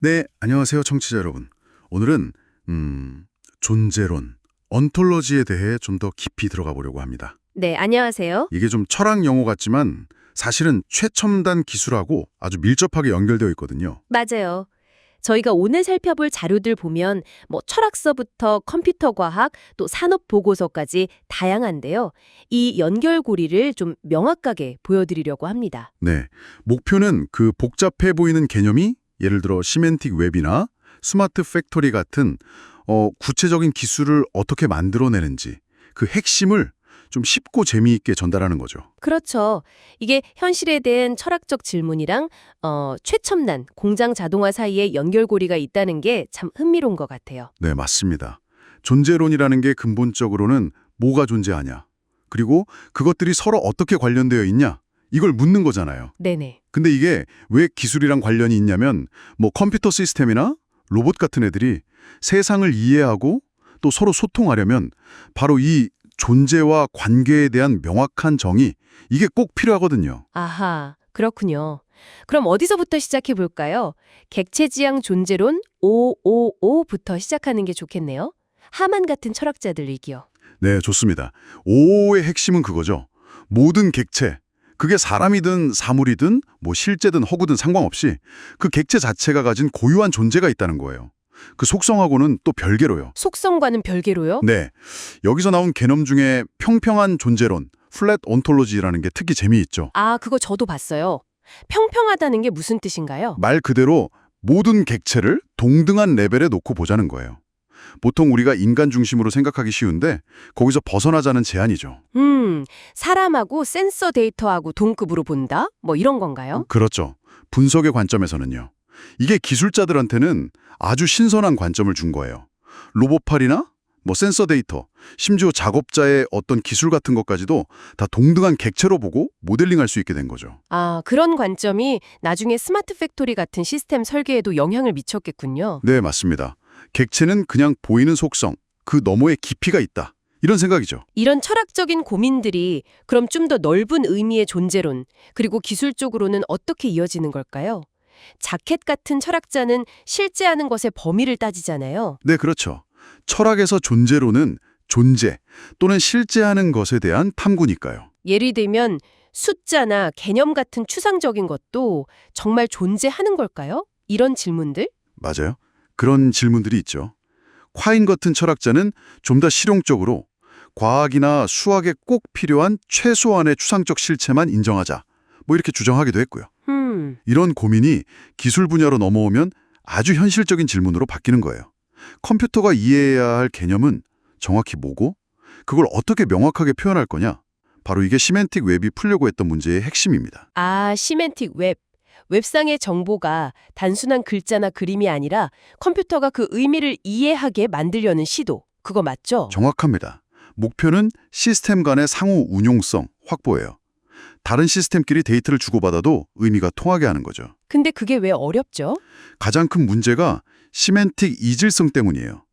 네, 안녕하세요, 청취자 여러분. 오늘은 존재론, 언톨로지에 대해 좀 더 깊이 들어가 보려고 합니다. 네, 안녕하세요. 이게 좀 철학 용어 같지만 사실은 최첨단 기술하고 아주 밀접하게 연결되어 있거든요. 맞아요. 저희가 오늘 살펴볼 자료들 보면 철학서부터 컴퓨터 과학 또 산업 보고서까지 다양한데요. 이 연결고리를 좀 명확하게 보여드리려고 합니다. 네, 목표는 그 복잡해 보이는 개념이 예를 들어 시멘틱 웹이나 스마트 팩토리 같은 구체적인 기술을 어떻게 만들어내는지 그 핵심을 좀 쉽고 재미있게 전달하는 거죠. 그렇죠. 이게 현실에 대한 철학적 질문이랑 최첨단 공장 자동화 사이에 연결고리가 있다는 게 참 흥미로운 것 같아요. 네, 맞습니다. 존재론이라는 게 근본적으로는 뭐가 존재하냐, 그리고 그것들이 서로 어떻게 관련되어 있냐, 이걸 묻는 거잖아요. 네네. 근데 이게 왜 기술이랑 관련이 있냐면 컴퓨터 시스템이나 로봇 같은 애들이 세상을 이해하고 또 서로 소통하려면 바로 이 존재와 관계에 대한 명확한 정의, 이게 꼭 필요하거든요. 아하, 그렇군요. 그럼 어디서부터 시작해 볼까요? 객체지향 존재론 555부터 시작하는 게 좋겠네요. 하만 같은 철학자들 얘기요. 네, 좋습니다. 오의 핵심은 그거죠. 모든 객체, 그게 사람이든 사물이든 실제든 허구든 상관없이 그 객체 자체가 가진 고유한 존재가 있다는 거예요. 그 속성하고는 또 별개로요. 속성과는 별개로요? 네, 여기서 나온 개념 중에 평평한 존재론, 플랫 온톨로지라는 게 특히 재미있죠. 아, 그거 저도 봤어요. 평평하다는 게 무슨 뜻인가요? 말 그대로 모든 객체를 동등한 레벨에 놓고 보자는 거예요. 보통 우리가 인간 중심으로 생각하기 쉬운데 거기서 벗어나자는 제안이죠. 사람하고 센서 데이터하고 동급으로 본다? 이런 건가요? 그렇죠. 분석의 관점에서는요. 이게 기술자들한테는 아주 신선한 관점을 준 거예요. 로봇팔이나 센서 데이터, 심지어 작업자의 어떤 기술 같은 것까지도 다 동등한 객체로 보고 모델링할 수 있게 된 거죠. 아, 그런 관점이 나중에 스마트 팩토리 같은 시스템 설계에도 영향을 미쳤겠군요. 네, 맞습니다. 객체는 그냥 보이는 속성, 그 너머에 깊이가 있다. 이런 생각이죠. 이런 철학적인 고민들이 그럼 좀 더 넓은 의미의 존재론, 그리고 기술적으로는 어떻게 이어지는 걸까요? 자켓 같은 철학자는 실제하는 것의 범위를 따지잖아요. 네, 그렇죠. 철학에서 존재로는 존재 또는 실제하는 것에 대한 탐구니까요. 예를 들면 숫자나 개념 같은 추상적인 것도 정말 존재하는 걸까요? 이런 질문들? 맞아요. 그런 질문들이 있죠. 콰인 같은 철학자는 좀 더 실용적으로 과학이나 수학에 꼭 필요한 최소한의 추상적 실체만 인정하자. 이렇게 주장하기도 했고요. 이런 고민이 기술 분야로 넘어오면 아주 현실적인 질문으로 바뀌는 거예요. 컴퓨터가 이해해야 할 개념은 정확히 뭐고 그걸 어떻게 명확하게 표현할 거냐? 바로 이게 시멘틱 웹이 풀려고 했던 문제의 핵심입니다. 아, 시멘틱 웹. 웹상의 정보가 단순한 글자나 그림이 아니라 컴퓨터가 그 의미를 이해하게 만들려는 시도. 그거 맞죠? 정확합니다. 목표는 시스템 간의 상호 운용성 확보예요. 다른 시스템끼리 데이터를 주고받아도 의미가 통하게 하는 거죠. 근데 그게 왜 어렵죠? 가장 큰 문제가 시멘틱 이질성 때문이에요.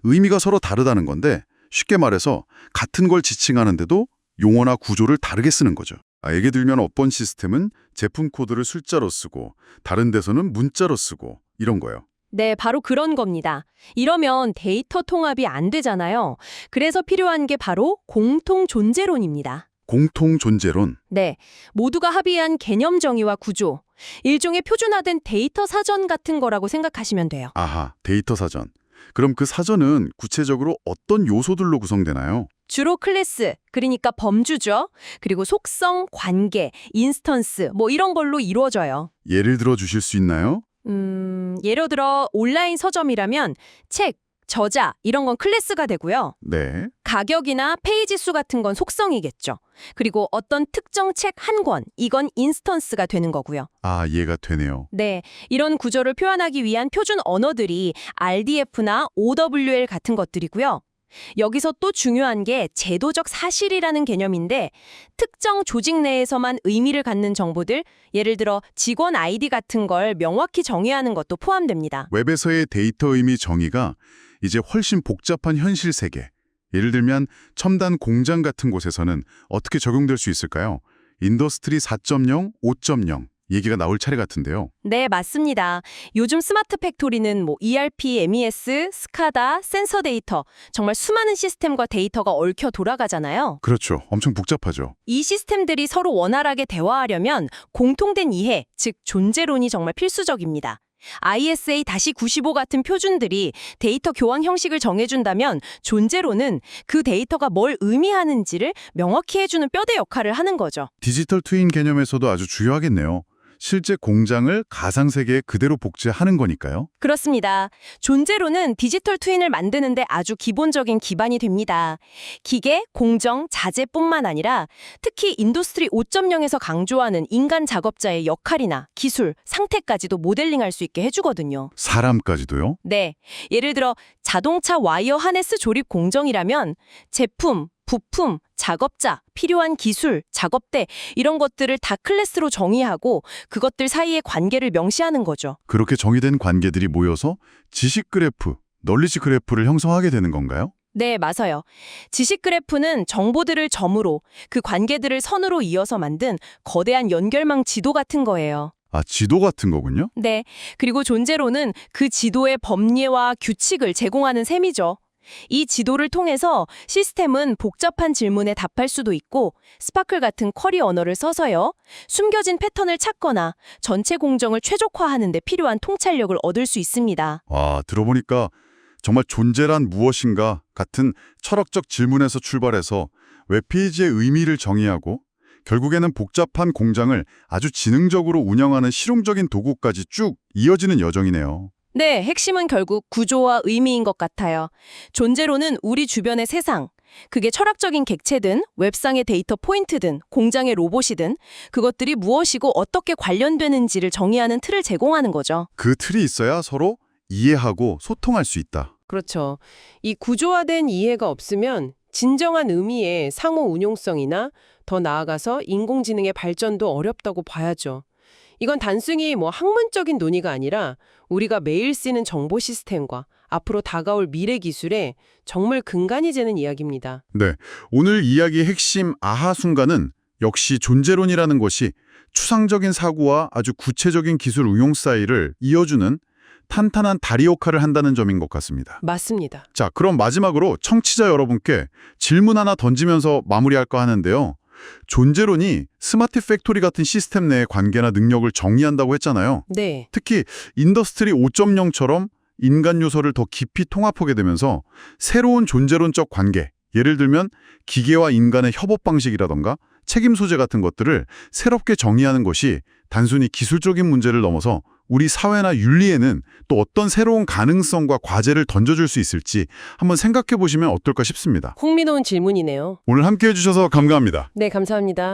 의미가 서로 다르다는 건데 쉽게 말해서 같은 걸 지칭하는데도 용어나 구조를 다르게 쓰는 거죠. 예를 들면 어떤 시스템은 제품 코드를 숫자로 쓰고 다른 데서는 문자로 쓰고 이런 거예요. 네, 바로 그런 겁니다. 이러면 데이터 통합이 안 되잖아요. 그래서 필요한 게 바로 공통 존재론입니다. 공통 존재론. 네, 모두가 합의한 개념 정의와 구조, 일종의 표준화된 데이터 사전 같은 거라고 생각하시면 돼요. 아하, 데이터 사전. 그럼 그 사전은 구체적으로 어떤 요소들로 구성되나요? 주로 클래스, 그러니까 범주죠. 그리고 속성, 관계, 인스턴스, 이런 걸로 이루어져요. 예를 들어 주실 수 있나요? 예를 들어 온라인 서점이라면 책, 저자, 이런 건 클래스가 되고요. 네. 가격이나 페이지 수 같은 건 속성이겠죠. 그리고 어떤 특정 책 한 권, 이건 인스턴스가 되는 거고요. 아, 이해가 되네요. 네, 이런 구조를 표현하기 위한 표준 언어들이 RDF나 OWL 같은 것들이고요. 여기서 또 중요한 게 제도적 사실이라는 개념인데 특정 조직 내에서만 의미를 갖는 정보들, 예를 들어 직원 아이디 같은 걸 명확히 정의하는 것도 포함됩니다. 웹에서의 데이터 의미 정의가 이제 훨씬 복잡한 현실 세계, 예를 들면 첨단 공장 같은 곳에서는 어떻게 적용될 수 있을까요? 인더스트리 4.0, 5.0 얘기가 나올 차례 같은데요. 네, 맞습니다. 요즘 스마트 팩토리는 ERP, MES, 스카다, 센서 데이터, 정말 수많은 시스템과 데이터가 얽혀 돌아가잖아요. 그렇죠. 엄청 복잡하죠. 이 시스템들이 서로 원활하게 대화하려면 공통된 이해, 즉 존재론이 정말 필수적입니다. ISA-95 같은 표준들이 데이터 교환 형식을 정해준다면 존재론은 그 데이터가 뭘 의미하는지를 명확히 해주는 뼈대 역할을 하는 거죠. 디지털 트윈 개념에서도 아주 중요하겠네요. 실제 공장을 가상세계에 그대로 복제하는 거니까요. 그렇습니다. 존재론은 디지털 트윈을 만드는데 아주 기본적인 기반이 됩니다. 기계, 공정, 자재뿐만 아니라 특히 인더스트리 5.0에서 강조하는 인간 작업자의 역할이나 기술, 상태까지도 모델링할 수 있게 해주거든요. 사람까지도요? 네, 예를 들어 자동차 와이어 하네스 조립 공정이라면 제품, 부품, 작업자, 필요한 기술, 작업대 이런 것들을 다 클래스로 정의하고 그것들 사이의 관계를 명시하는 거죠. 그렇게 정의된 관계들이 모여서 지식 그래프, 널리지 그래프를 형성하게 되는 건가요? 네, 맞아요. 지식 그래프는 정보들을 점으로 그 관계들을 선으로 이어서 만든 거대한 연결망 지도 같은 거예요. 아, 지도 같은 거군요? 네, 그리고 존재론은 그 지도의 법례와 규칙을 제공하는 셈이죠. 이 지도를 통해서 시스템은 복잡한 질문에 답할 수도 있고 스파클 같은 쿼리 언어를 써서요. 숨겨진 패턴을 찾거나 전체 공정을 최적화하는 데 필요한 통찰력을 얻을 수 있습니다. 아, 들어보니까 정말 존재란 무엇인가 같은 철학적 질문에서 출발해서 웹페이지의 의미를 정의하고 결국에는 복잡한 공장을 아주 지능적으로 운영하는 실용적인 도구까지 쭉 이어지는 여정이네요. 네, 핵심은 결국 구조와 의미인 것 같아요. 존재론은 우리 주변의 세상, 그게 철학적인 객체든 웹상의 데이터 포인트든 공장의 로봇이든 그것들이 무엇이고 어떻게 관련되는지를 정의하는 틀을 제공하는 거죠. 그 틀이 있어야 서로 이해하고 소통할 수 있다. 그렇죠. 이 구조화된 이해가 없으면 진정한 의미의 상호 운용성이나 더 나아가서 인공지능의 발전도 어렵다고 봐야죠. 이건 단순히 학문적인 논의가 아니라 우리가 매일 쓰는 정보 시스템과 앞으로 다가올 미래 기술에 정말 근간이 되는 이야기입니다. 네, 오늘 이야기의 핵심 아하 순간은 역시 존재론이라는 것이 추상적인 사고와 아주 구체적인 기술 응용 사이를 이어주는 탄탄한 다리 역할을 한다는 점인 것 같습니다. 맞습니다. 자, 그럼 마지막으로 청취자 여러분께 질문 하나 던지면서 마무리할까 하는데요. 존재론이 스마트 팩토리 같은 시스템 내의 관계나 능력을 정의한다고 했잖아요. 네. 특히 인더스트리 5.0처럼 인간 요소를 더 깊이 통합하게 되면서 새로운 존재론적 관계, 예를 들면 기계와 인간의 협업 방식이라던가 책임 소재 같은 것들을 새롭게 정의하는 것이 단순히 기술적인 문제를 넘어서 우리 사회나 윤리에는 또 어떤 새로운 가능성과 과제를 던져줄 수 있을지 한번 생각해 보시면 어떨까 싶습니다. 흥미로운 질문이네요. 오늘 함께해 주셔서 감사합니다. 네, 감사합니다.